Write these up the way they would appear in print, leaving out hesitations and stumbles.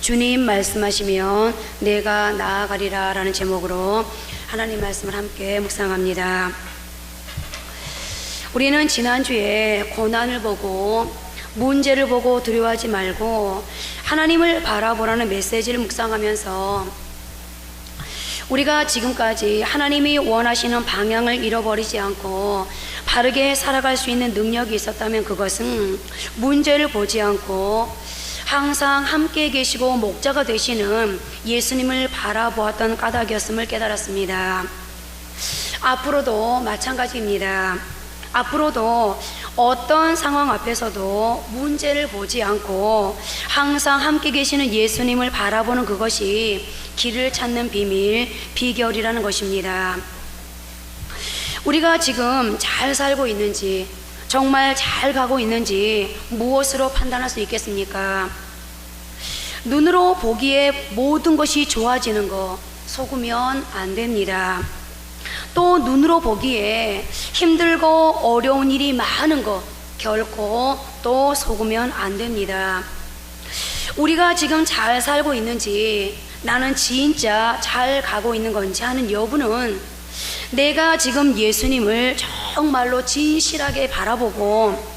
주님 말씀하시면 내가 나아가리라 라는 제목으로 하나님 말씀을 함께 묵상합니다. 우리는 지난주에 고난을 보고 문제를 보고 두려워하지 말고 하나님을 바라보라는 메시지를 묵상하면서 우리가 지금까지 하나님이 원하시는 방향을 잃어버리지 않고 바르게 살아갈 수 있는 능력이 있었다면 그것은 문제를 보지 않고 항상 함께 계시고 목자가 되시는 예수님을 바라보았던 까닭이었음을 깨달았습니다. 앞으로도 마찬가지입니다. 앞으로도 어떤 상황 앞에서도 문제를 보지 않고 항상 함께 계시는 예수님을 바라보는 그것이 길을 찾는 비밀, 비결이라는 것입니다. 우리가 지금 잘 살고 있는지, 정말 잘 가고 있는지 무엇으로 판단할 수 있겠습니까? 눈으로 보기에 모든 것이 좋아지는 거 속으면 안 됩니다. 또 눈으로 보기에 힘들고 어려운 일이 많은 거 결코 또 속으면 안 됩니다. 우리가 지금 잘 살고 있는지, 나는 진짜 잘 가고 있는 건지 하는 여부는 내가 지금 예수님을 정말로 진실하게 바라보고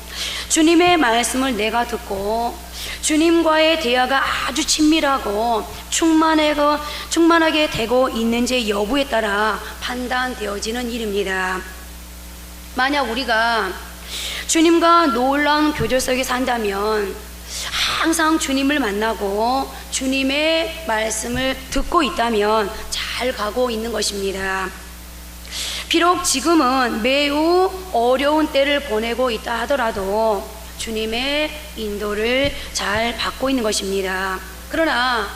주님의 말씀을 내가 듣고 주님과의 대화가 아주 친밀하고 충만하게 되고 있는지 여부에 따라 판단되어지는 일입니다. 만약 우리가 주님과 놀라운 교제 속에 산다면 항상 주님을 만나고 주님의 말씀을 듣고 있다면 잘 가고 있는 것입니다. 비록 지금은 매우 어려운 때를 보내고 있다 하더라도 주님의 인도를 잘 받고 있는 것입니다. 그러나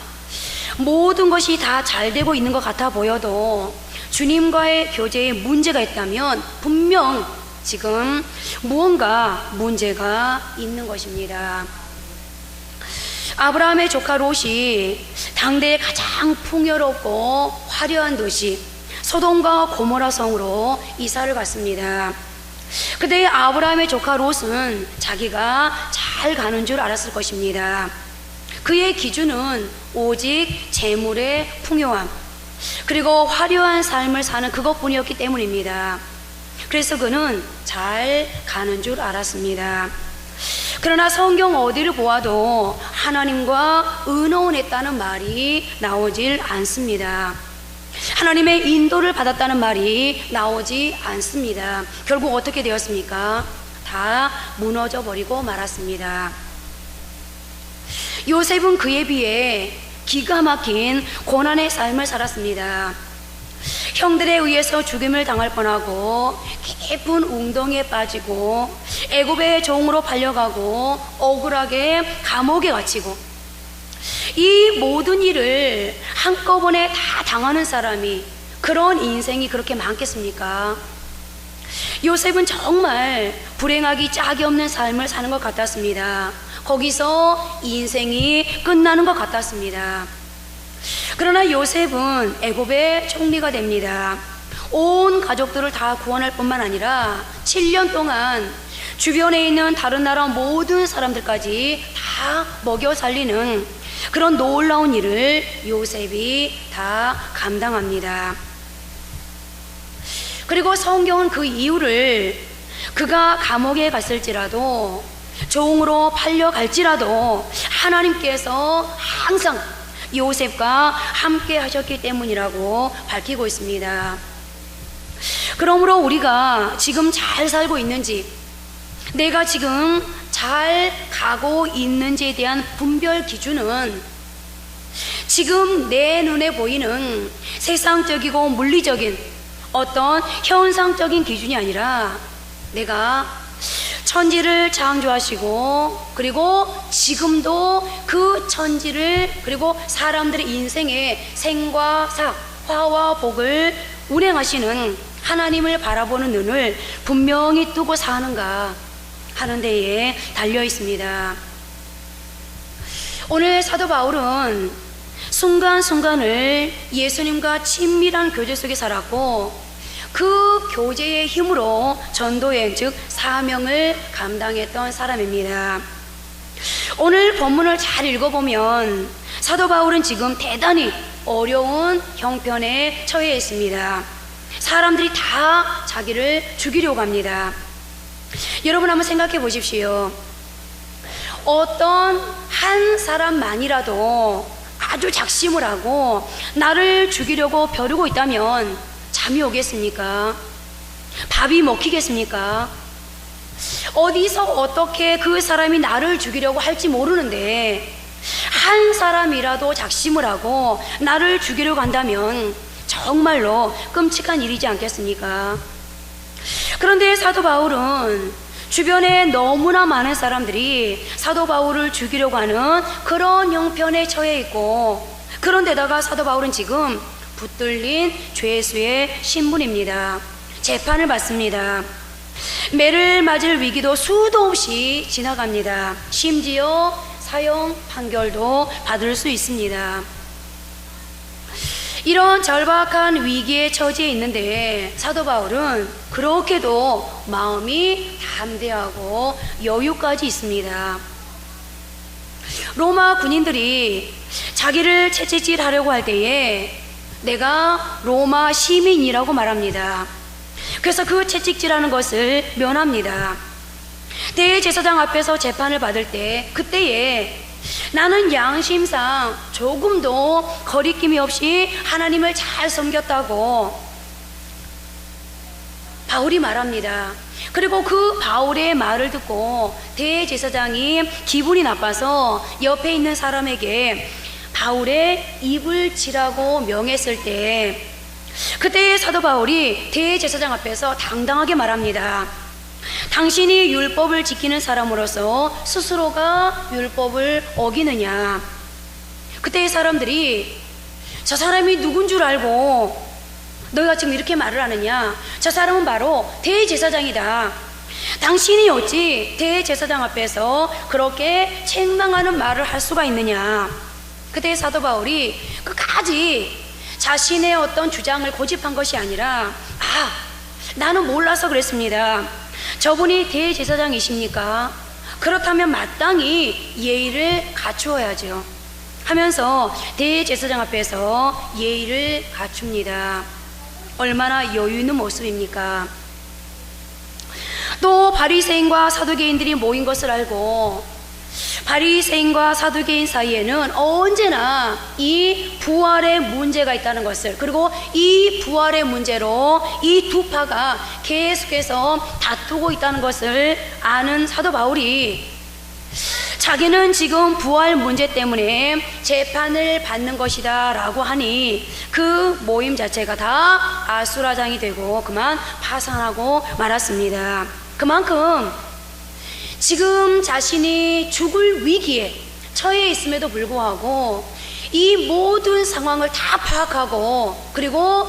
모든 것이 다 잘 되고 있는 것 같아 보여도 주님과의 교제에 문제가 있다면 분명 지금 무언가 문제가 있는 것입니다. 아브라함의 조카 롯이 당대의 가장 풍요롭고 화려한 도시 소돔과 고모라 성으로 이사를 갔습니다. 그때 아브라함의 조카 롯은 자기가 잘 가는 줄 알았을 것입니다. 그의 기준은 오직 재물의 풍요함 그리고 화려한 삶을 사는 그것뿐이었기 때문입니다. 그래서 그는 잘 가는 줄 알았습니다. 그러나 성경 어디를 보아도 하나님과 의논했다는 말이 나오질 않습니다. 하나님의 인도를 받았다는 말이 나오지 않습니다. 결국 어떻게 되었습니까? 다 무너져 버리고 말았습니다. 요셉은 그에 비해 기가 막힌 고난의 삶을 살았습니다. 형들에 의해서 죽임을 당할 뻔하고 깊은 웅덩이에 빠지고 애굽의 종으로 팔려가고 억울하게 감옥에 갇히고 이 모든 일을 한꺼번에 다 당하는 사람이 그런 인생이 그렇게 많겠습니까? 요셉은 정말 불행하기 짝이 없는 삶을 사는 것 같았습니다. 거기서 인생이 끝나는 것 같았습니다. 그러나 요셉은 애굽의 총리가 됩니다. 온 가족들을 다 구원할 뿐만 아니라 7년 동안 주변에 있는 다른 나라 모든 사람들까지 다 먹여 살리는 그런 놀라운 일을 요셉이 다 감당합니다. 그리고 성경은 그 이유를 그가 감옥에 갔을지라도 종으로 팔려갈지라도 하나님께서 항상 요셉과 함께 하셨기 때문이라고 밝히고 있습니다. 그러므로 우리가 지금 잘 살고 있는지, 내가 지금 잘 가고 있는지에 대한 분별 기준은 지금 내 눈에 보이는 세상적이고 물리적인 어떤 현상적인 기준이 아니라 내가 천지를 창조하시고 그리고 지금도 그 천지를 그리고 사람들의 인생의 생과 사, 화와 복을 운행하시는 하나님을 바라보는 눈을 분명히 뜨고 사는가 하는 데에 달려 있습니다. 오늘 사도 바울은 순간순간을 예수님과 친밀한 교제 속에 살았고 그 교제의 힘으로 전도행 즉 사명을 감당했던 사람입니다. 오늘 본문을 잘 읽어보면 사도 바울은 지금 대단히 어려운 형편에 처해 있습니다. 사람들이 다 자기를 죽이려고 합니다. 여러분 한번 생각해 보십시오. 어떤 한 사람만이라도 아주 작심을 하고 나를 죽이려고 벼르고 있다면 잠이 오겠습니까? 밥이 먹히겠습니까? 어디서 어떻게 그 사람이 나를 죽이려고 할지 모르는데 한 사람이라도 작심을 하고 나를 죽이려고 한다면 정말로 끔찍한 일이지 않겠습니까? 그런데 사도 바울은 주변에 너무나 많은 사람들이 사도 바울을 죽이려고 하는 그런 형편에 처해 있고, 그런데다가 사도 바울은 지금 붙들린 죄수의 신분입니다. 재판을 받습니다. 매를 맞을 위기도 수도 없이 지나갑니다. 심지어 사형 판결도 받을 수 있습니다. 이런 절박한 위기에 처해 있는데 사도 바울은 그렇게도 마음이 담대하고 여유까지 있습니다. 로마 군인들이 자기를 채찍질하려고 할 때에 내가 로마 시민이라고 말합니다. 그래서 그 채찍질하는 것을 면합니다. 대제사장 앞에서 재판을 받을 때 그때에 나는 양심상 조금도 거리낌이 없이 하나님을 잘 섬겼다고 바울이 말합니다. 그리고 그 바울의 말을 듣고 대제사장이 기분이 나빠서 옆에 있는 사람에게 바울의 입을 치라고 명했을 때 그때 사도 바울이 대제사장 앞에서 당당하게 말합니다. 당신이 율법을 지키는 사람으로서 스스로가 율법을 어기느냐? 그때 사람들이 저 사람이 누군 줄 알고 너희가 지금 이렇게 말을 하느냐? 저 사람은 바로 대제사장이다. 당신이 어찌 대제사장 앞에서 그렇게 책망하는 말을 할 수가 있느냐? 그때 사도 바울이 끝까지 자신의 어떤 주장을 고집한 것이 아니라 나는 몰라서 그랬습니다. 저분이 대제사장이십니까? 그렇다면 마땅히 예의를 갖추어야죠 하면서 대제사장 앞에서 예의를 갖춥니다. 얼마나 여유 있는 모습입니까? 또 바리새인과 사두개인들이 모인 것을 알고 바리새인과 사두개인 사이에는 언제나 이 부활의 문제가 있다는 것을, 그리고 이 부활의 문제로 이 두 파가 계속해서 다투고 있다는 것을 아는 사도 바울이 자기는 지금 부활 문제 때문에 재판을 받는 것이다 라고 하니 그 모임 자체가 다 아수라장이 되고 그만 파산하고 말았습니다. 그만큼 지금 자신이 죽을 위기에 처해 있음에도 불구하고 이 모든 상황을 다 파악하고, 그리고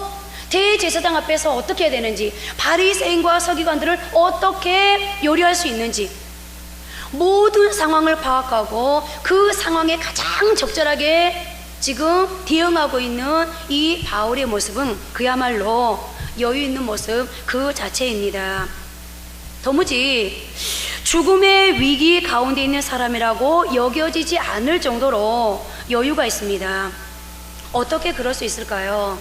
대제사장 앞에서 어떻게 해야 되는지, 바리새인과 서기관들을 어떻게 요리할 수 있는지 모든 상황을 파악하고 그 상황에 가장 적절하게 지금 대응하고 있는 이 바울의 모습은 그야말로 여유 있는 모습 그 자체입니다. 도무지 죽음의 위기 가운데 있는 사람이라고 여겨지지 않을 정도로 여유가 있습니다. 어떻게 그럴 수 있을까요?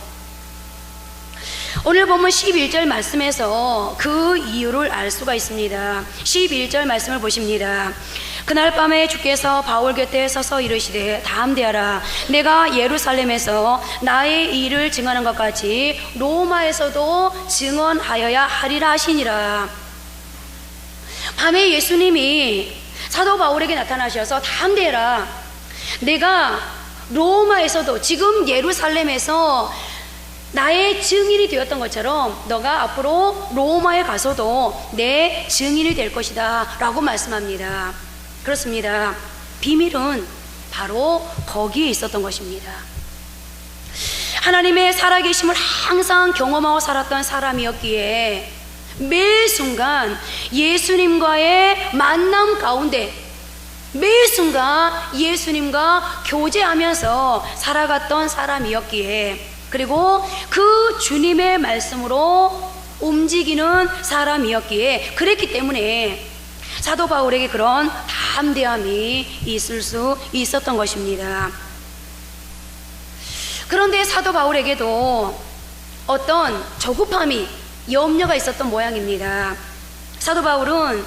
오늘 보면 11절 말씀에서 그 이유를 알 수가 있습니다. 11절 말씀을 보십니다. 그날 밤에 주께서 바울 곁에 서서 이르시되 담대하라. 내가 예루살렘에서 나의 일을 증언한 것 같이 로마에서도 증언하여야 하리라 하시니라. 밤에 예수님이 사도 바울에게 나타나셔서 담대해라. 내가 로마에서도, 지금 예루살렘에서 나의 증인이 되었던 것처럼 너가 앞으로 로마에 가서도 내 증인이 될 것이다 라고 말씀합니다. 그렇습니다. 비밀은 바로 거기에 있었던 것입니다. 하나님의 살아계심을 항상 경험하고 살았던 사람이었기에 매 순간 예수님과의 만남 가운데, 매 순간 예수님과 교제하면서 살아갔던 사람이었기에, 그리고 그 주님의 말씀으로 움직이는 사람이었기에, 그랬기 때문에 사도 바울에게 그런 담대함이 있을 수 있었던 것입니다. 그런데 사도 바울에게도 어떤 조급함이, 염려가 있었던 모양입니다. 사도 바울은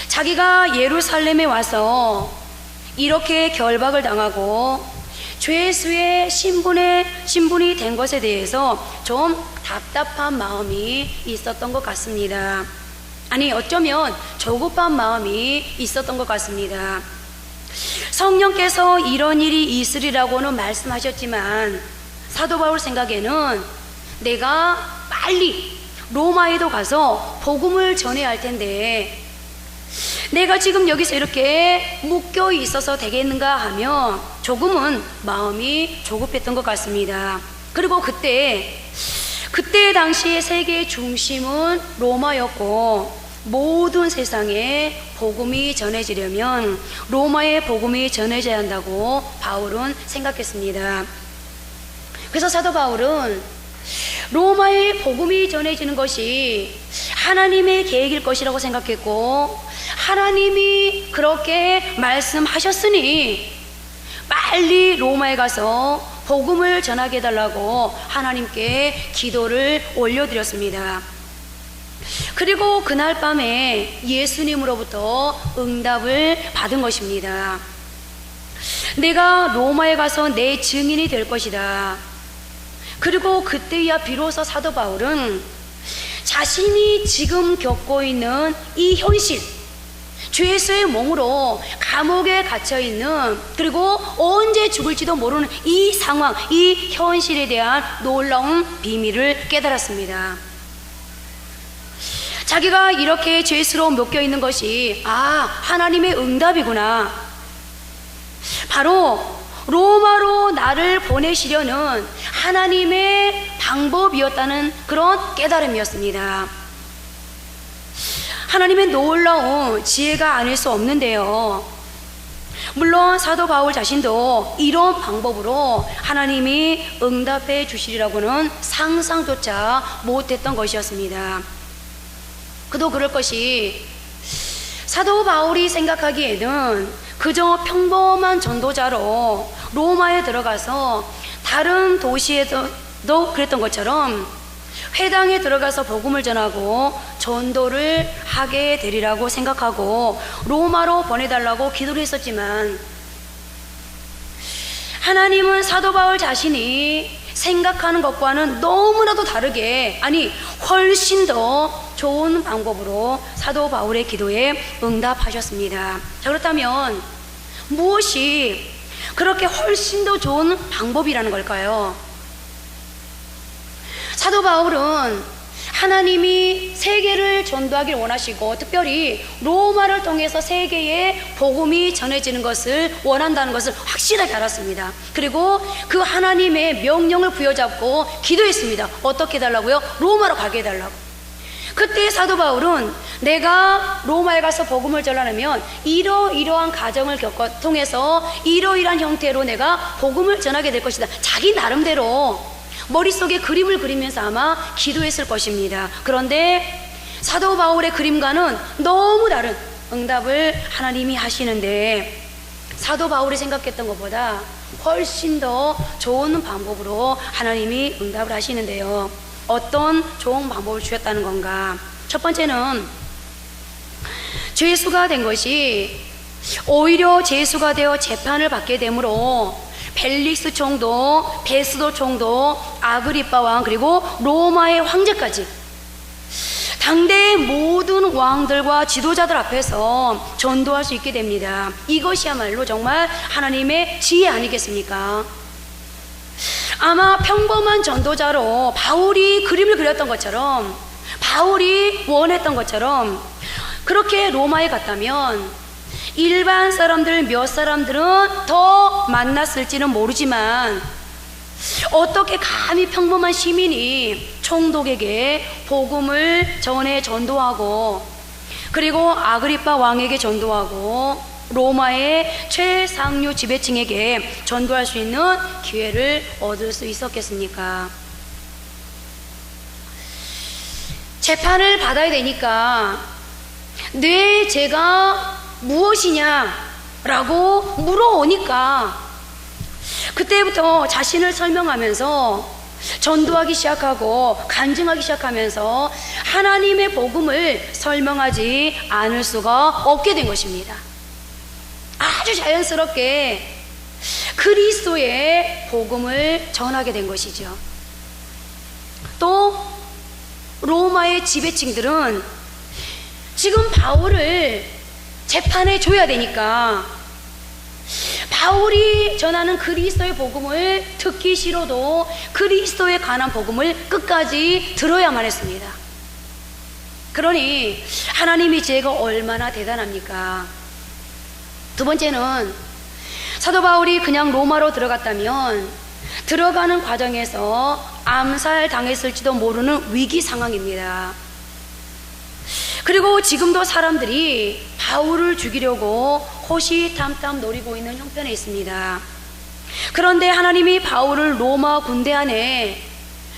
자기가 예루살렘에 와서 이렇게 결박을 당하고 죄수의 신분이 된 것에 대해서 좀 답답한 마음이 있었던 것 같습니다. 아니, 어쩌면 조급한 마음이 있었던 것 같습니다. 성령께서 이런 일이 있으리라고는 말씀하셨지만 사도 바울 생각에는 내가 빨리 로마에도 가서 복음을 전해야 할 텐데 내가 지금 여기서 이렇게 묶여 있어서 되겠는가 하며 조금은 마음이 조급했던 것 같습니다. 그리고 그때 당시의 세계의 중심은 로마였고 모든 세상에 복음이 전해지려면 로마의 복음이 전해져야 한다고 바울은 생각했습니다. 그래서 사도 바울은 로마의 복음이 전해지는 것이 하나님의 계획일 것이라고 생각했고 하나님이 그렇게 말씀하셨으니 빨리 로마에 가서 복음을 전하게 해달라고 하나님께 기도를 올려드렸습니다. 그리고 그날 밤에 예수님으로부터 응답을 받은 것입니다. 내가 로마에 가서 내 증인이 될 것이다. 그리고 그때야 비로소 사도 바울은 자신이 지금 겪고 있는 이 현실, 죄수의 몸으로 감옥에 갇혀있는, 그리고 언제 죽을지도 모르는 이 상황, 이 현실에 대한 놀라운 비밀을 깨달았습니다. 자기가 이렇게 죄수로 묶여있는 것이 하나님의 응답이구나. 바로 로마로 나를 보내시려는 하나님의 방법이었다는 그런 깨달음이었습니다. 하나님의 놀라운 지혜가 아닐 수 없는데요. 물론 사도 바울 자신도 이런 방법으로 하나님이 응답해 주시리라고는 상상조차 못했던 것이었습니다. 그도 그럴 것이 사도 바울이 생각하기에는 그저 평범한 전도자로 로마에 들어가서 다른 도시에도 그랬던 것처럼 회당에 들어가서 복음을 전하고 전도를 하게 되리라고 생각하고 로마로 보내달라고 기도를 했었지만 하나님은 사도 바울 자신이 생각하는 것과는 너무나도 다르게, 아니 훨씬 더 좋은 방법으로 사도 바울의 기도에 응답하셨습니다. 자, 그렇다면 무엇이 그렇게 훨씬 더 좋은 방법이라는 걸까요? 사도 바울은 하나님이 세계를 전도하길 원하시고 특별히 로마를 통해서 세계에 복음이 전해지는 것을 원한다는 것을 확실하게 알았습니다. 그리고 그 하나님의 명령을 부여잡고 기도했습니다. 어떻게 해달라고요? 로마로 가게 해달라고. 그때 사도 바울은 내가 로마에 가서 복음을 전하려면 이러이러한 과정을 통해서 이러이러한 형태로 내가 복음을 전하게 될 것이다. 자기 나름대로 머릿속에 그림을 그리면서 아마 기도했을 것입니다. 그런데 사도 바울의 그림과는 너무 다른 응답을 하나님이 하시는데 사도 바울이 생각했던 것보다 훨씬 더 좋은 방법으로 하나님이 응답을 하시는데요. 어떤 좋은 방법을 주셨다는 건가? 첫 번째는 죄수가 된 것이 오히려 죄수가 되어 재판을 받게 되므로 벨릭스 총독, 베스도 총독, 아그리빠 왕, 그리고 로마의 황제까지 당대의 모든 왕들과 지도자들 앞에서 전도할 수 있게 됩니다. 이것이야말로 정말 하나님의 지혜 아니겠습니까? 아마 평범한 전도자로 바울이 그림을 그렸던 것처럼, 바울이 원했던 것처럼 그렇게 로마에 갔다면 일반 사람들 몇 사람들은 더 만났을지는 모르지만 어떻게 감히 평범한 시민이 총독에게 복음을 전도하고 그리고 아그리빠 왕에게 전도하고 로마의 최상류 지배층에게 전도할 수 있는 기회를 얻을 수 있었겠습니까? 재판을 받아야 되니까 내 죄가 무엇이냐라고 물어오니까 그때부터 자신을 설명하면서 전도하기 시작하고 간증하기 시작하면서 하나님의 복음을 설명하지 않을 수가 없게 된 것입니다. 아주 자연스럽게 그리스도의 복음을 전하게 된 것이죠. 또 로마의 지배층들은 지금 바울을 재판해 줘야 되니까 바울이 전하는 그리스도의 복음을 듣기 싫어도 그리스도에 관한 복음을 끝까지 들어야만 했습니다. 그러니 하나님의 지혜가 얼마나 대단합니까? 두 번째는 사도 바울이 그냥 로마로 들어갔다면 들어가는 과정에서 암살 당했을지도 모르는 위기 상황입니다. 그리고 지금도 사람들이 바울을 죽이려고 호시탐탐 노리고 있는 형편에 있습니다. 그런데 하나님이 바울을 로마 군대 안에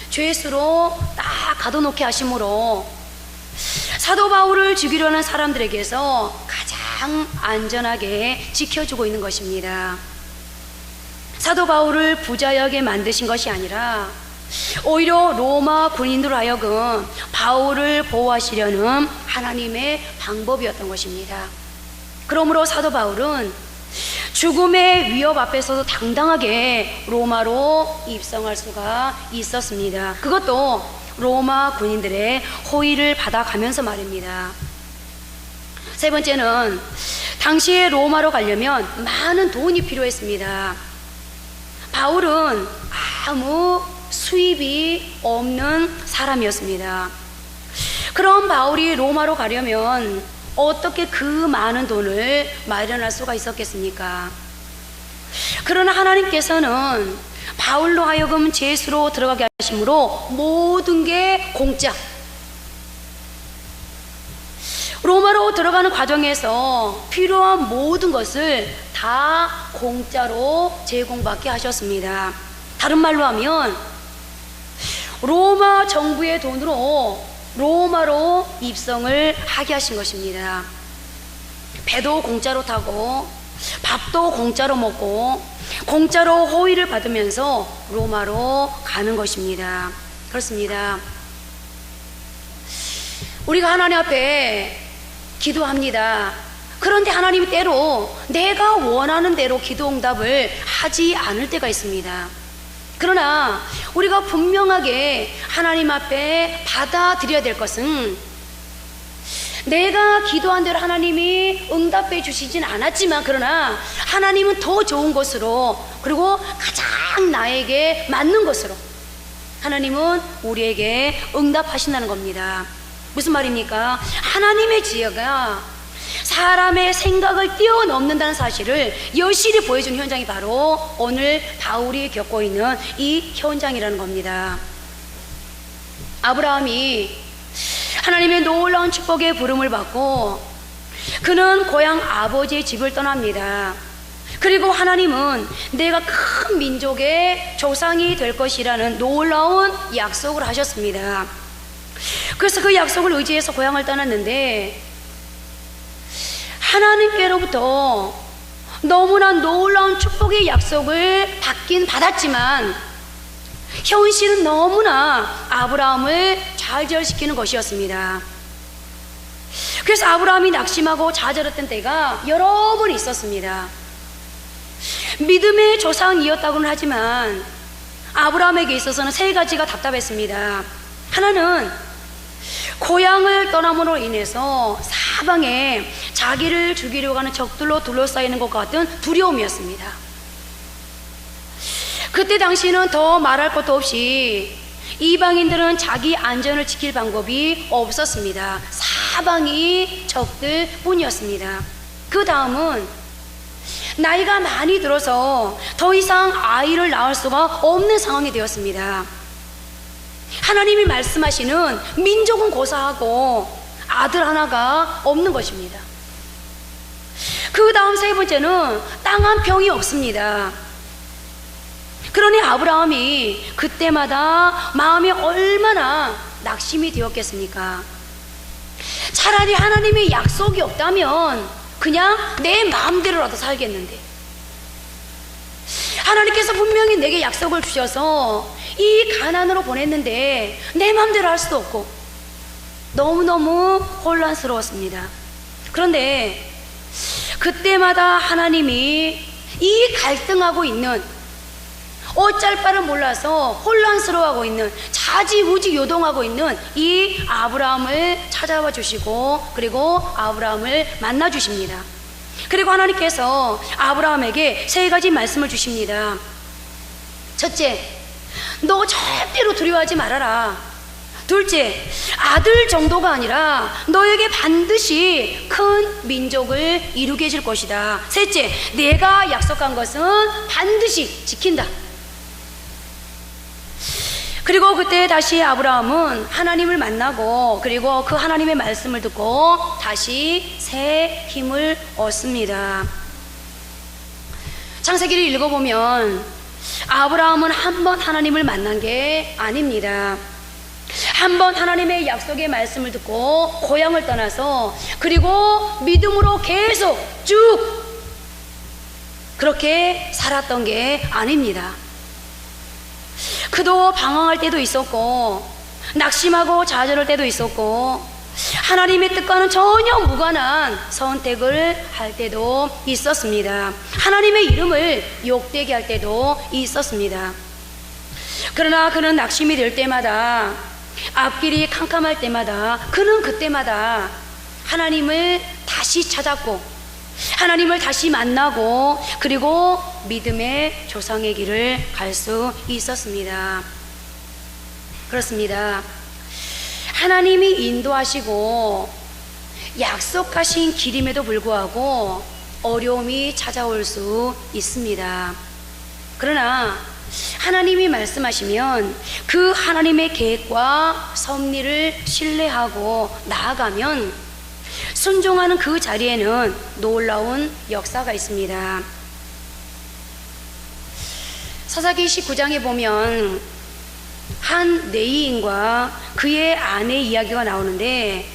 죄수로 딱 가둬놓게 하심으로 사도 바울을 죽이려는 사람들에게서 가장 안전하게 지켜주고 있는 것입니다. 사도 바울을 부자여게 만드신 것이 아니라 오히려 로마 군인으로 하여금 바울을 보호하시려는 하나님의 방법이었던 것입니다. 그러므로 사도 바울은 죽음의 위협 앞에서도 당당하게 로마로 입성할 수가 있었습니다. 그것도 로마 군인들의 호의를 받아가면서 말입니다. 세 번째는 당시에 로마로 가려면 많은 돈이 필요했습니다. 바울은 아무 수입이 없는 사람이었습니다. 그럼 바울이 로마로 가려면 어떻게 그 많은 돈을 마련할 수가 있었겠습니까? 그러나 하나님께서는 바울로 하여금 죄수로 들어가게 하심으로 모든 게 공짜. 로마로 들어가는 과정에서 필요한 모든 것을 다 공짜로 제공받게 하셨습니다. 다른 말로 하면 로마 정부의 돈으로 로마로 입성을 하게 하신 것입니다. 배도 공짜로 타고 밥도 공짜로 먹고 공짜로 호의를 받으면서 로마로 가는 것입니다. 그렇습니다. 우리가 하나님 앞에 기도합니다. 그런데 하나님이 때로 내가 원하는 대로 기도 응답을 하지 않을 때가 있습니다. 그러나 우리가 분명하게 하나님 앞에 받아들여야 될 것은 내가 기도한 대로 하나님이 응답해 주시진 않았지만 그러나 하나님은 더 좋은 것으로 그리고 가장 나에게 맞는 것으로 하나님은 우리에게 응답하신다는 겁니다. 무슨 말입니까? 하나님의 지혜가 사람의 생각을 뛰어넘는다는 사실을 여실히 보여준 현장이 바로 오늘 바울이 겪고 있는 이 현장이라는 겁니다. 아브라함이 하나님의 놀라운 축복의 부름을 받고 그는 고향 아버지의 집을 떠납니다. 그리고 하나님은 내가 큰 민족의 조상이 될 것이라는 놀라운 약속을 하셨습니다. 그래서 그 약속을 의지해서 고향을 떠났는데 하나님께로부터 너무나 놀라운 축복의 약속을 받긴 받았지만 현실은 너무나 아브라함을 좌절시키는 것이었습니다. 그래서 아브라함이 낙심하고 좌절했던 때가 여러 번 있었습니다. 믿음의 조상이었다고는 하지만 아브라함에게 있어서는 세 가지가 답답했습니다. 하나는 고향을 떠남으로 인해서 사방에 자기를 죽이려고 하는 적들로 둘러싸이는 것 같은 두려움이었습니다. 그때 당시는 더 말할 것도 없이 이방인들은 자기 안전을 지킬 방법이 없었습니다. 사방이 적들 뿐이었습니다. 그 다음은 나이가 많이 들어서 더 이상 아이를 낳을 수가 없는 상황이 되었습니다. 하나님이 말씀하시는 민족은 고사하고 아들 하나가 없는 것입니다. 그 다음 세 번째는 땅 한 평이 없습니다. 그러니 아브라함이 그때마다 마음이 얼마나 낙심이 되었겠습니까? 차라리 하나님의 약속이 없다면 그냥 내 마음대로라도 살겠는데 하나님께서 분명히 내게 약속을 주셔서 이 가나안으로 보냈는데 내 마음대로 할 수도 없고 너무너무 혼란스러웠습니다. 그런데 그때마다 하나님이 이 갈등하고 있는, 어쩔 바를 몰라서 혼란스러워하고 있는, 자지우지 요동하고 있는 이 아브라함을 찾아와 주시고 그리고 아브라함을 만나 주십니다. 그리고 하나님께서 아브라함에게 세 가지 말씀을 주십니다. 첫째, 너 절대로 두려워하지 말아라. 둘째, 아들 정도가 아니라 너에게 반드시 큰 민족을 이루게 해줄 것이다. 셋째, 내가 약속한 것은 반드시 지킨다. 그리고 그때 다시 아브라함은 하나님을 만나고 그리고 그 하나님의 말씀을 듣고 다시 새 힘을 얻습니다. 창세기를 읽어보면 아브라함은 한 번 하나님을 만난 게 아닙니다. 한 번 하나님의 약속의 말씀을 듣고 고향을 떠나서 그리고 믿음으로 계속 쭉 그렇게 살았던 게 아닙니다. 그도 방황할 때도 있었고 낙심하고 좌절할 때도 있었고 하나님의 뜻과는 전혀 무관한 선택을 할 때도 있었습니다. 하나님의 이름을 욕되게 할 때도 있었습니다. 그러나 그는 낙심이 될 때마다, 앞길이 캄캄할 때마다, 그는 그때마다 하나님을 다시 찾았고 하나님을 다시 만나고 그리고 믿음의 조상의 길을 갈 수 있었습니다. 그렇습니다. 하나님이 인도하시고 약속하신 길임에도 불구하고 어려움이 찾아올 수 있습니다. 그러나 하나님이 말씀하시면 그 하나님의 계획과 섭리를 신뢰하고 나아가면 순종하는 그 자리에는 놀라운 역사가 있습니다. 사사기 19장에 보면 한 레위인과 그의 아내 이야기가 나오는데,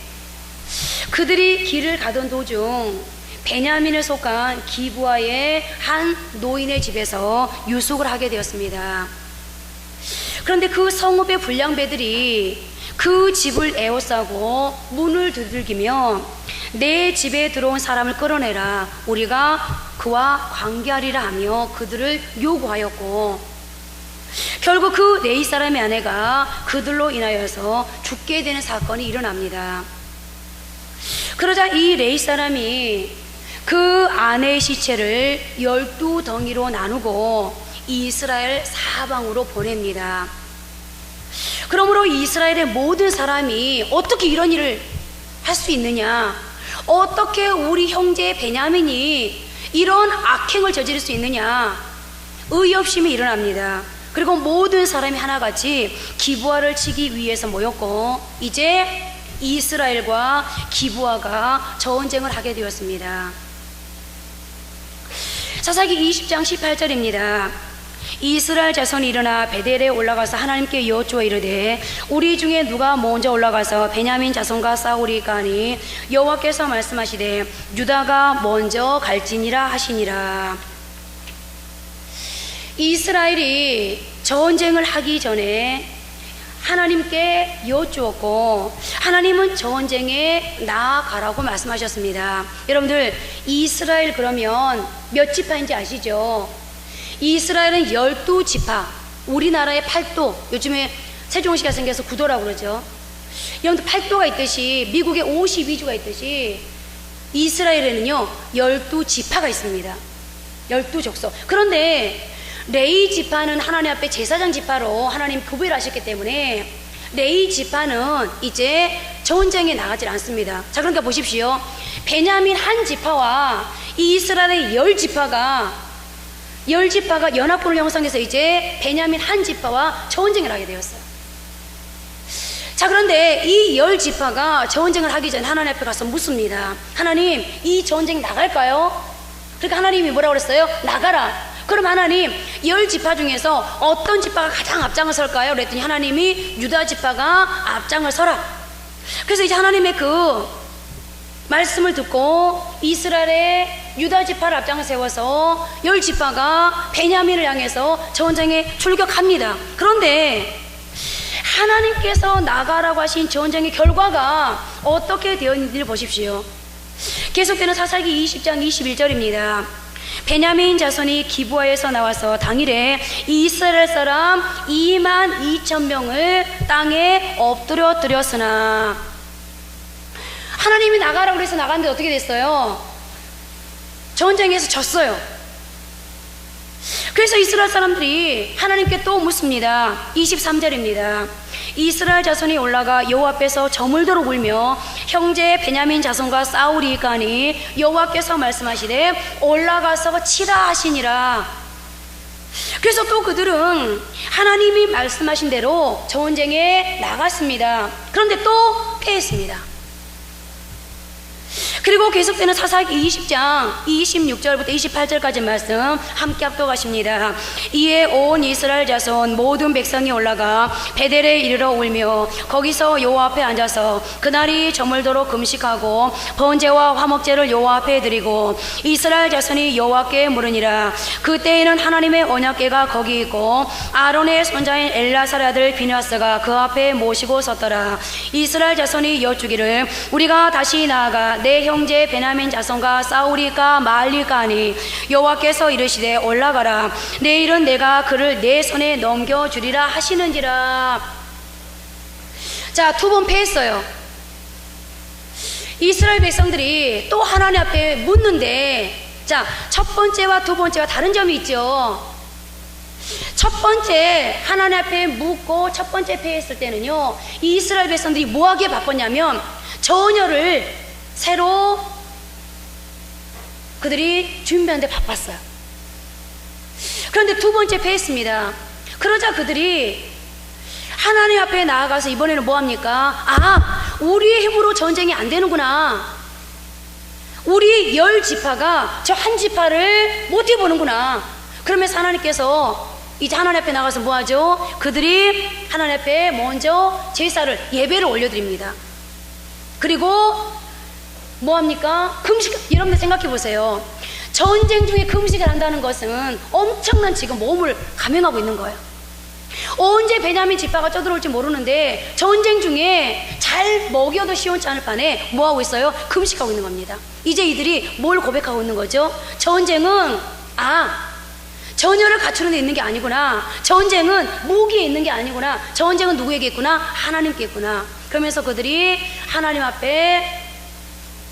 그들이 길을 가던 도중 베냐민에 속한 기브아의 한 노인의 집에서 유숙을 하게 되었습니다. 그런데 그 성읍의 불량배들이 그 집을 에워싸고 문을 두들기며 내 집에 들어온 사람을 끌어내라, 우리가 그와 관계하리라 하며 그들을 요구하였고, 결국 그 레위 사람의 아내가 그들로 인하여서 죽게 되는 사건이 일어납니다. 그러자 이 레위 사람이 그 아내의 시체를 12덩이로 나누고 이스라엘 사방으로 보냅니다. 그러므로 이스라엘의 모든 사람이 어떻게 이런 일을 할 수 있느냐, 어떻게 우리 형제 베냐민이 이런 악행을 저지를 수 있느냐, 의협심이 일어납니다. 그리고 모든 사람이 하나같이 기브아를 치기 위해서 모였고, 이제 이스라엘과 기브아가 전쟁을 하게 되었습니다. 사사기 20장 18절입니다. 이스라엘 자손이 일어나 베델에 올라가서 하나님께 여쭈어 이르되, 우리 중에 누가 먼저 올라가서 베냐민 자손과 싸우리까 하니 여호와께서 말씀하시되 유다가 먼저 갈지니라 하시니라. 이스라엘이 전쟁을 하기 전에 하나님께 여쭈었고 하나님은 전쟁에 나아가라고 말씀하셨습니다. 여러분들, 이스라엘 그러면 몇 지파인지 아시죠? 이스라엘은 12지파, 우리나라의 8도, 요즘에 세종시가 생겨서 9도라고 그러죠. 여러분들, 8도가 있듯이 미국에 52주가 있듯이 이스라엘에는요 12지파가 있습니다. 12족속. 그런데 레위 지파는 하나님 앞에 제사장 지파로 하나님 구별하셨기 때문에 레위 지파는 이제 전쟁에 나가질 않습니다. 자, 그러니까 보십시오. 베냐민 한 지파와 이스라엘의 10지파가 연합군을 형성해서 이제 베냐민 한 지파와 전쟁을 하게 되었어요. 자, 그런데 이 10지파가 전쟁을 하기 전에 하나님 앞에 가서 묻습니다. 하나님, 이 전쟁 나갈까요? 그러니까 하나님이 뭐라고 그랬어요? 나가라. 그럼 하나님, 10지파 중에서 어떤 지파가 가장 앞장을 설까요? 그랬더니 하나님이 유다 지파가 앞장을 서라. 그래서 이제 하나님의 그 말씀을 듣고 이스라엘의 유다 지파를 앞장 세워서 10지파가 베냐민을 향해서 전쟁에 출격합니다. 그런데 하나님께서 나가라고 하신 전쟁의 결과가 어떻게 되었는지를 보십시오. 계속되는 사사기 20장 21절입니다. 베냐민 자손이 기브아에서 나와서 당일에 이스라엘 사람 22,000명을 땅에 엎드려뜨렸으나, 하나님이 나가라고 해서 나갔는데 어떻게 됐어요? 전쟁에서 졌어요. 그래서 이스라엘 사람들이 하나님께 또 묻습니다. 23절입니다. 이스라엘 자손이 올라가 여호와 앞에서 저물도록 울며 형제 베냐민 자손과 싸우리까니 여호와께서 말씀하시되 올라가서 치라 하시니라. 그래서 또 그들은 하나님이 말씀하신 대로 전쟁에 나갔습니다. 그런데 또 패했습니다. 그리고 계속되는 사사기 20장 26절부터 28절까지 말씀 함께 합독하십니다. 이에 온 이스라엘 자손 모든 백성이 올라가 베델에 이르러 울며 거기서 여호와 앞에 앉아서 그날이 저물도록 금식하고 번제와 화목제를 여호와 앞에 드리고 이스라엘 자손이 여호와께 물으니라. 그때에는 하나님의 언약궤가 거기 있고 아론의 손자인 엘라살의 아들 비느하스가 그 앞에 모시고 섰더라. 이스라엘 자손이 여쭈기를 우리가 다시 나아가 내 형제 베냐민 자손과 싸우리까 말리까 하니 여호와께서 이르시되 올라가라. 내일은 내가 그를 내 손에 넘겨주리라 하시는지라. 자, 두 번 패했어요. 이스라엘 백성들이 또 하나님 앞에 묻는데, 자, 첫 번째와 두 번째와 다른 점이 있죠. 첫 번째 하나님 앞에 묻고 첫 번째 패했을 때는요, 이 이스라엘 백성들이 뭐하기에 바빴냐면 전열을 새로 그들이 준비하는데 바빴어요. 그런데 두 번째 패했습니다. 그러자 그들이 하나님 앞에 나아가서 이번에는 뭐합니까? 아, 우리의 힘으로 전쟁이 안 되는구나. 우리 10지파가 저 한 지파를 못 해보는구나. 그러면서 하나님께서 이제 하나님 앞에 나가서 뭐하죠? 그들이 하나님 앞에 먼저 제사를, 예배를 올려드립니다. 그리고 뭐합니까? 금식. 여러분들 생각해 보세요. 전쟁 중에 금식을 한다는 것은 엄청난 지금 몸을 감행하고 있는 거예요. 언제 베냐민 지파가 떠들어올지 모르는데 전쟁 중에 잘 먹여도 시원치 않을 판에 뭐하고 있어요? 금식하고 있는 겁니다. 이제 이들이 뭘 고백하고 있는 거죠? 전쟁은 전열을 갖추는 데 있는 게 아니구나. 전쟁은 무기에 있는 게 아니구나. 전쟁은 누구에게 있구나? 하나님께 있구나. 그러면서 그들이 하나님 앞에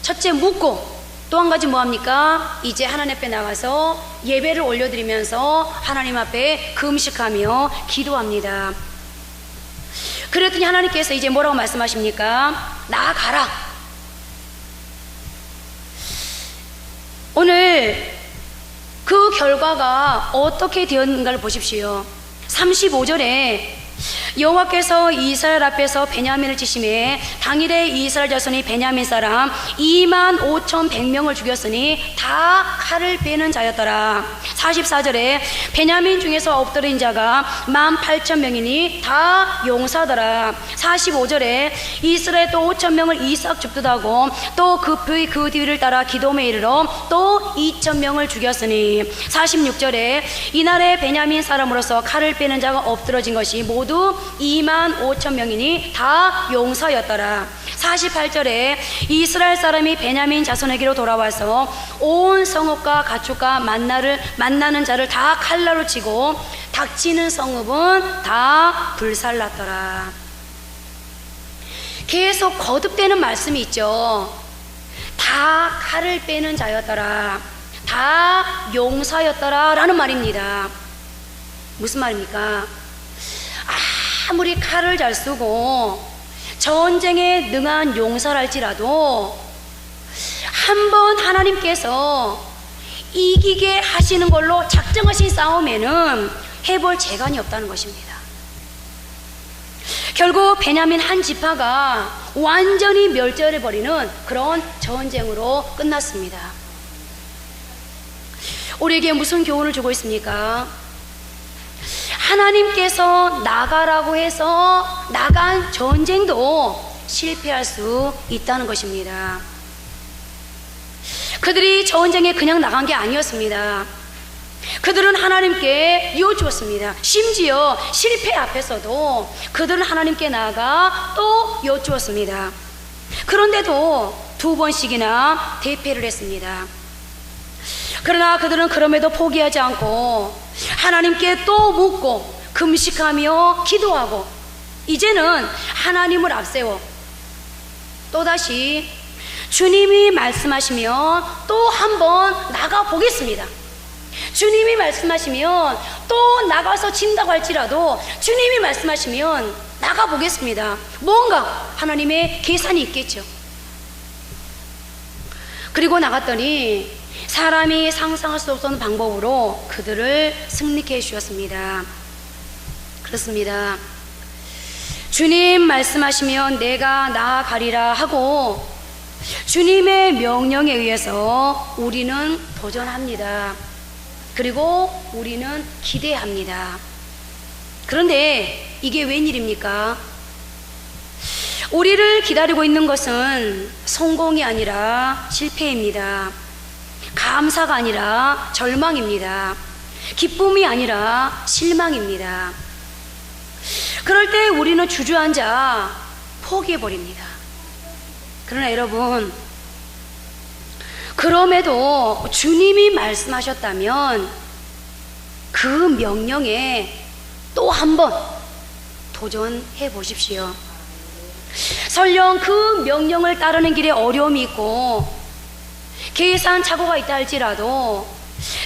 첫째 묻고 또 한 가지 뭐합니까? 이제 하나님 앞에 나가서 예배를 올려드리면서 하나님 앞에 금식하며 기도합니다. 그랬더니 하나님께서 이제 뭐라고 말씀하십니까? 나아가라. 오늘 그 결과가 어떻게 되었는가를 보십시오. 35절에 여호와께서 이스라엘 앞에서 베냐민을 치심에 당일에 이스라엘 자손이 베냐민 사람 25,100명을 죽였으니 다 칼을 베는 자였더라. 44절에 베냐민 중에서 엎드린 자가 18,000명이니 다 용사더라. 45절에 이스라엘 또 5,000명을 이삭 줍듯하고 또 급히 그 뒤를 따라 기돔에 이르러 또 2,000명을 죽였으니 46절에 이날에 베냐민 사람으로서 칼을 빼는 자가 엎드러진 것이 모두 25,000명이니 다 용사였더라. 48절에 이스라엘 사람이 베냐민 자손에게로 돌아와서 온 성읍과 가축과 만나는 자를 다 칼날로 치고 닥치는 성읍은 다 불살랐더라. 계속 거듭되는 말씀이 있죠. 다 칼을 빼는 자였더라. 다 용사였더라 라는 말입니다. 무슨 말입니까? 아무리 칼을 잘 쓰고 전쟁에 능한 용사랄지라도 한번 하나님께서 이기게 하시는 걸로 작정하신 싸움에는 해볼 재간이 없다는 것입니다. 결국 베냐민 한 지파가 완전히 멸절해버리는 그런 전쟁으로 끝났습니다. 우리에게 무슨 교훈을 주고 있습니까? 하나님께서 나가라고 해서 나간 전쟁도 실패할 수 있다는 것입니다. 그들이 전쟁에 그냥 나간 게 아니었습니다. 그들은 하나님께 여쭈었습니다. 심지어 실패 앞에서도 그들은 하나님께 나아가 또 여쭈었습니다. 그런데도 2번씩이나 대패를 했습니다. 그러나 그들은 그럼에도 포기하지 않고 하나님께 또 묻고 금식하며 기도하고 이제는 하나님을 앞세워 또다시 주님이 말씀하시면 또 한번 나가 보겠습니다. 주님이 말씀하시면 또 나가서 친다고 할지라도 주님이 말씀하시면 나가 보겠습니다. 뭔가 하나님의 계산이 있겠죠. 그리고 나갔더니 사람이 상상할 수 없는 방법으로 그들을 승리케 해주셨습니다. 그렇습니다. 주님 말씀하시면 내가 나아가리라 하고 주님의 명령에 의해서 우리는 도전합니다. 그리고 우리는 기대합니다. 그런데 이게 웬일입니까? 우리를 기다리고 있는 것은 성공이 아니라 실패입니다. 감사가 아니라 절망입니다. 기쁨이 아니라 실망입니다. 그럴 때 우리는 주저앉아 포기해버립니다. 그러나 여러분, 그럼에도 주님이 말씀하셨다면 그 명령에 또 한 번 도전해 보십시오. 설령 그 명령을 따르는 길에 어려움이 있고 계산착오가 있다 할지라도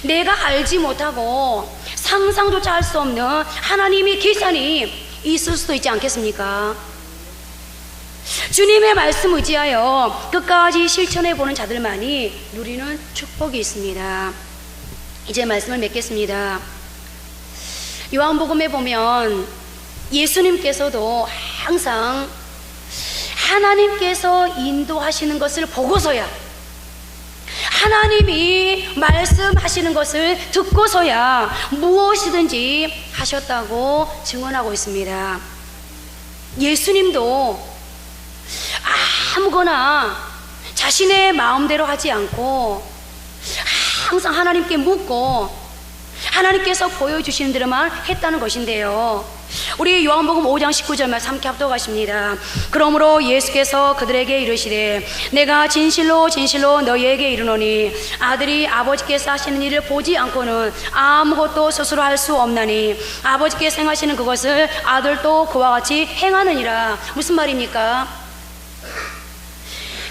내가 알지 못하고 상상조차 할 수 없는 하나님의 계산이 있을 수도 있지 않겠습니까? 주님의 말씀 의지하여 끝까지 실천해 보는 자들만이 누리는 축복이 있습니다. 이제 말씀을 맺겠습니다. 요한복음에 보면 예수님께서도 항상 하나님께서 인도하시는 것을 보고서야, 하나님이 말씀하시는 것을 듣고서야 무엇이든지 하셨다고 증언하고 있습니다. 예수님도 아무거나 자신의 마음대로 하지 않고 항상 하나님께 묻고 하나님께서 보여주시는 대로만 했다는 것인데요, 우리 요한복음 5장 19절 말씀 함께 합독하십니다. 그러므로 예수께서 그들에게 이르시되 내가 진실로 진실로 너희에게 이르노니 아들이 아버지께서 하시는 일을 보지 않고는 아무것도 스스로 할 수 없나니 아버지께서 행하시는 그것을 아들도 그와 같이 행하느니라. 무슨 말입니까?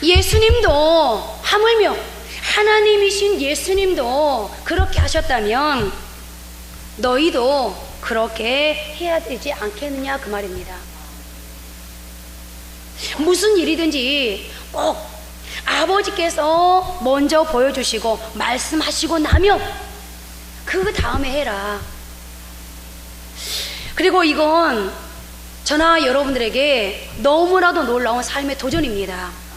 예수님도, 하물며 하나님이신 예수님도 그렇게 하셨다면 너희도 그렇게 해야 되지 않겠느냐, 그 말입니다. 무슨 일이든지 꼭 아버지께서 먼저 보여주시고 말씀하시고 나면 그 다음에 해라. 그리고 이건 저나 여러분들에게 너무나도 놀라운 삶의 도전입니다.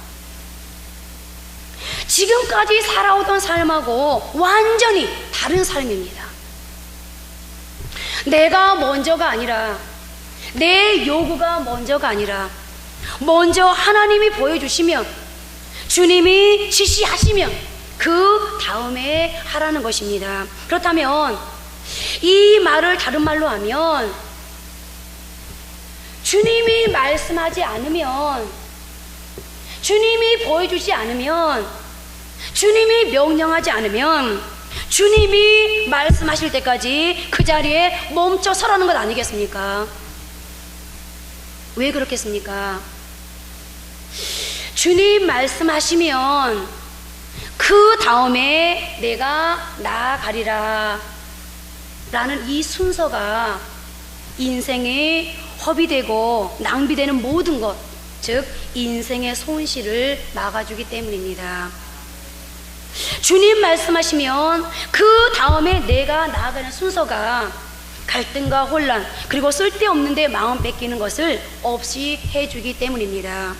지금까지 살아오던 삶하고 완전히 다른 삶입니다. 내가 먼저가 아니라, 내 요구가 먼저가 아니라 먼저 하나님이 보여주시면, 주님이 지시하시면 그 다음에 하라는 것입니다. 그렇다면 이 말을 다른 말로 하면, 주님이 말씀하지 않으면, 주님이 보여주지 않으면, 주님이 명령하지 않으면 주님이 말씀하실 때까지 그 자리에 멈춰 서라는 것 아니겠습니까? 왜 그렇겠습니까? 주님 말씀하시면 그 다음에 내가 나아가리라 라는 이 순서가 인생의 허비되고 낭비되는 모든 것, 즉 인생의 손실을 막아주기 때문입니다. 주님 말씀하시면 그 다음에 내가 나아가는 순서가 갈등과 혼란, 그리고 쓸데없는데 마음 뺏기는 것을 없이 해주기 때문입니다.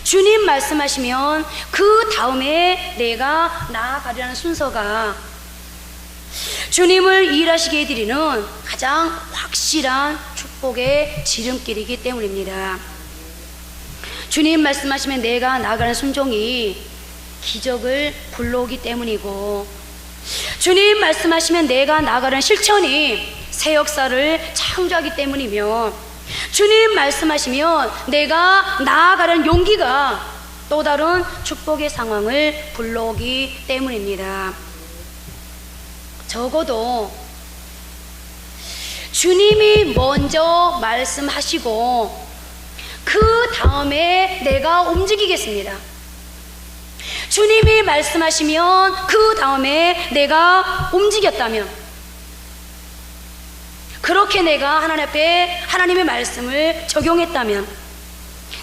주님 말씀하시면 그 다음에 내가 나아가려는 순서가 주님을 일하시게 해드리는 가장 확실한 축복의 지름길이기 때문입니다. 주님 말씀하시면 내가 나아가는 순종이 기적을 불러오기 때문이고, 주님 말씀하시면 내가 나가는 실천이 새 역사를 창조하기 때문이며, 주님 말씀하시면 내가 나아가는 용기가 또 다른 축복의 상황을 불러오기 때문입니다. 적어도 주님이 먼저 말씀하시고 그 다음에 내가 움직이겠습니다. 주님이 말씀하시면 그 다음에 내가 움직였다면, 그렇게 내가 하나님 앞에 하나님의 말씀을 적용했다면,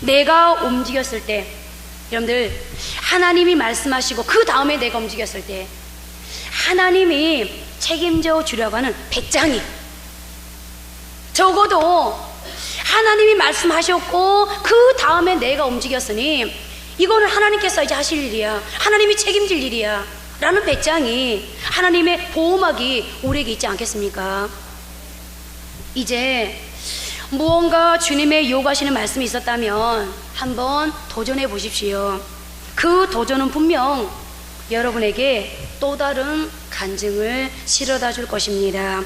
내가 움직였을 때, 여러분들, 하나님이 말씀하시고 그 다음에 내가 움직였을 때 하나님이 책임져 주려고 하는 배짱이, 적어도 하나님이 말씀하셨고 그 다음에 내가 움직였으니 이거는 하나님께서 이제 하실 일이야, 하나님이 책임질 일이야 라는 배짱이, 하나님의 보호막이 우리에게 있지 않겠습니까? 이제 무언가 주님의 요구하시는 말씀이 있었다면 한번 도전해 보십시오. 그 도전은 분명 여러분에게 또 다른 간증을 실어다 줄 것입니다.